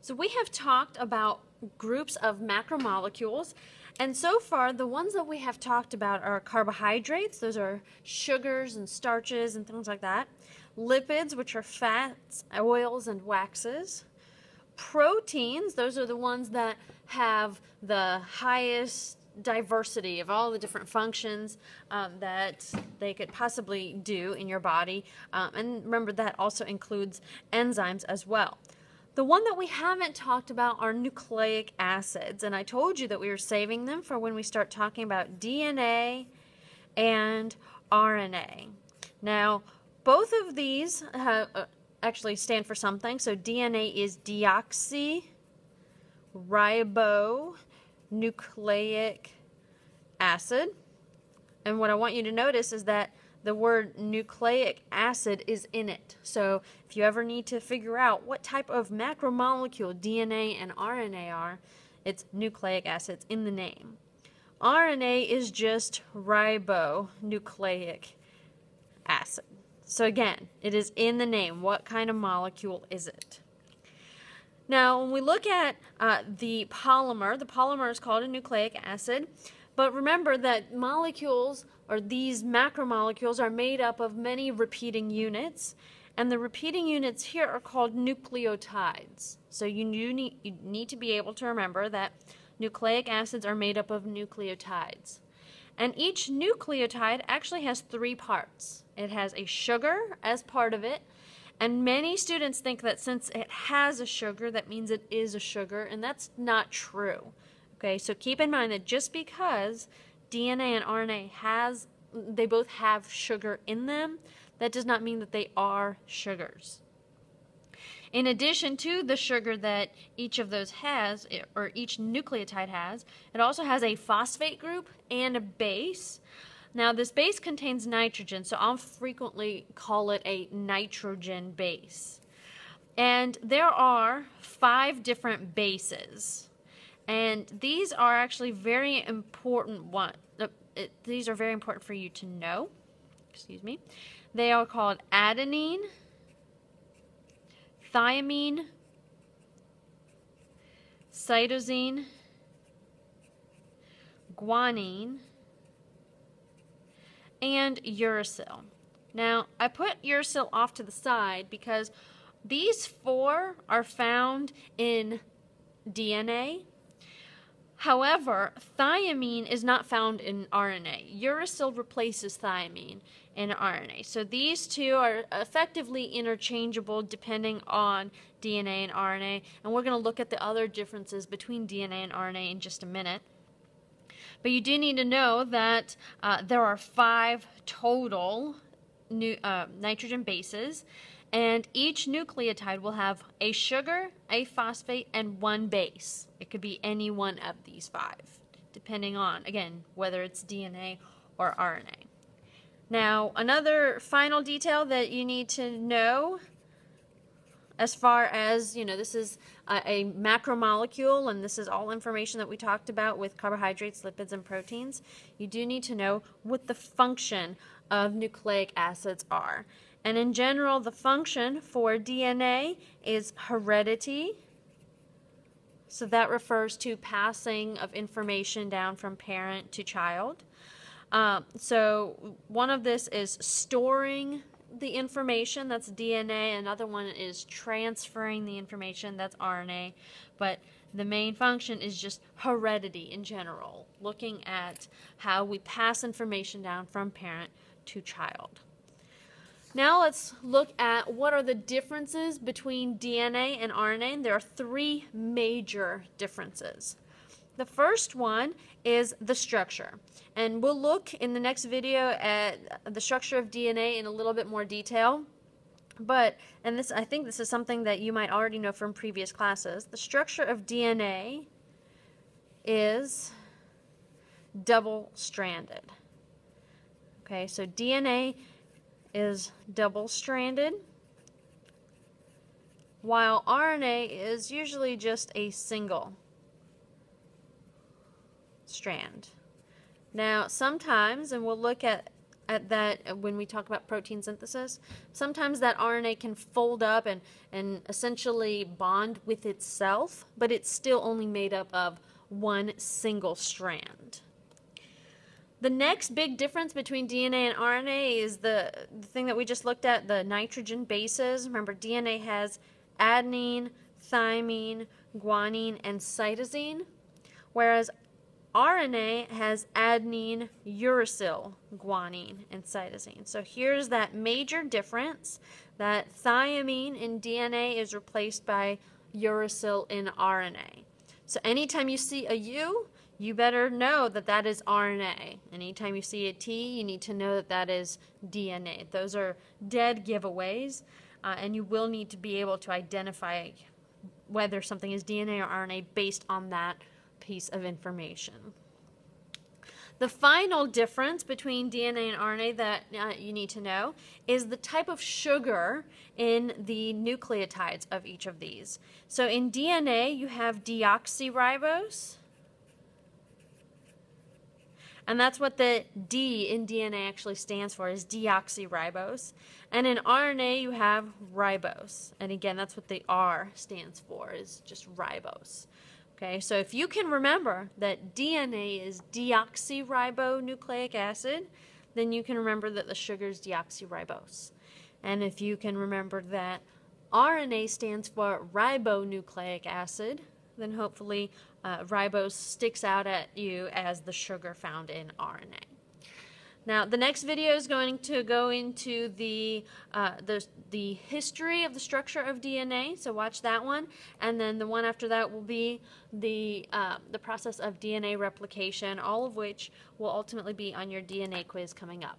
So we have talked about groups of macromolecules, and so far the ones that we have talked about are carbohydrates, those are sugars and starches and things like that. Lipids, which are fats, oils, and waxes. Proteins, those are the ones that have the highest diversity of all the different functions that they could possibly do in your body. And remember, that also includes enzymes as well. The one that we haven't talked about are nucleic acids, and I told you that we were saving them for when we start talking about DNA and RNA. Now, both of these actually stand for something. So DNA is deoxyribonucleic acid. And what I want you to notice is that the word nucleic acid is in it. So if you ever need to figure out what type of macromolecule DNA and RNA are, it's nucleic acids in the name. RNA is just ribonucleic acid. So again, it is in the name. What kind of molecule is it? Now, when we look at the polymer is called a nucleic acid. But remember that molecules, or these macromolecules, are made up of many repeating units. And the repeating units here are called nucleotides. So you need to be able to remember that nucleic acids are made up of nucleotides. And each nucleotide actually has 3 parts. It has a sugar as part of it. And many students think that since it has a sugar, that means it is a sugar. And that's not true. Okay, so keep in mind that just because DNA and RNA they both have sugar in them, that does not mean that they are sugars. In addition to the sugar that each of those has, or each nucleotide has, it also has a phosphate group and a base. Now, this base contains nitrogen, so I'll frequently call it a nitrogen base. And there are 5 different bases. And these are actually very important these are very important for you to know. Excuse me. They are called adenine, thymine, cytosine, guanine, and uracil. Now, I put uracil off to the side because these 4 are found in DNA. However, thymine is not found in RNA. Uracil replaces thymine in RNA. So these 2 are effectively interchangeable depending on DNA and RNA. And we're going to look at the other differences between DNA and RNA in just a minute. But you do need to know that there are 5 total nitrogen bases. And each nucleotide will have a sugar, a phosphate, and 1 base. It could be any one of these 5, depending on, again, whether it's DNA or RNA. Now, another final detail that you need to know, as far as, this is a macromolecule, and this is all information that we talked about with carbohydrates, lipids, and proteins, you do need to know what the function of nucleic acids are. And in general, the function for DNA is heredity. So that refers to passing of information down from parent to child. So one of this is storing the information, that's DNA. Another one is transferring the information, that's RNA. But the main function is just heredity in general, looking at how we pass information down from parent to child. Now let's look at what are the differences between DNA and RNA. There are 3 major differences. The first one is the structure. And we'll look in the next video at the structure of DNA in a little bit more detail. I think this is something that you might already know from previous classes. The structure of DNA is double-stranded. Okay, so DNA is double-stranded, while RNA is usually just a single strand. Now, sometimes, and we'll look at when we talk about protein synthesis, sometimes that RNA can fold up and essentially bond with itself, but it's still only made up of one single strand. The next big difference between DNA and RNA is the thing that we just looked at, the nitrogen bases. Remember, DNA has adenine, thymine, guanine, and cytosine, whereas RNA has adenine, uracil, guanine, and cytosine. So here's that major difference, that thymine in DNA is replaced by uracil in RNA. So anytime you see a U, you better know that that is RNA. Anytime you see a T, you need to know that that is DNA. Those are dead giveaways, and you will need to be able to identify whether something is DNA or RNA based on that piece of information. The final difference between DNA and RNA that you need to know is the type of sugar in the nucleotides of each of these. So in DNA, you have deoxyribose, and that's what the D in DNA actually stands for, is deoxyribose. And in RNA, you have ribose. And again, that's what the R stands for, is just ribose. Okay, so if you can remember that DNA is deoxyribonucleic acid, then you can remember that the sugar is deoxyribose. And if you can remember that RNA stands for ribonucleic acid, then hopefully ribose sticks out at you as the sugar found in RNA. Now, the next video is going to go into the history of the structure of DNA, so watch that one. And then the one after that will be the process of DNA replication, all of which will ultimately be on your DNA quiz coming up.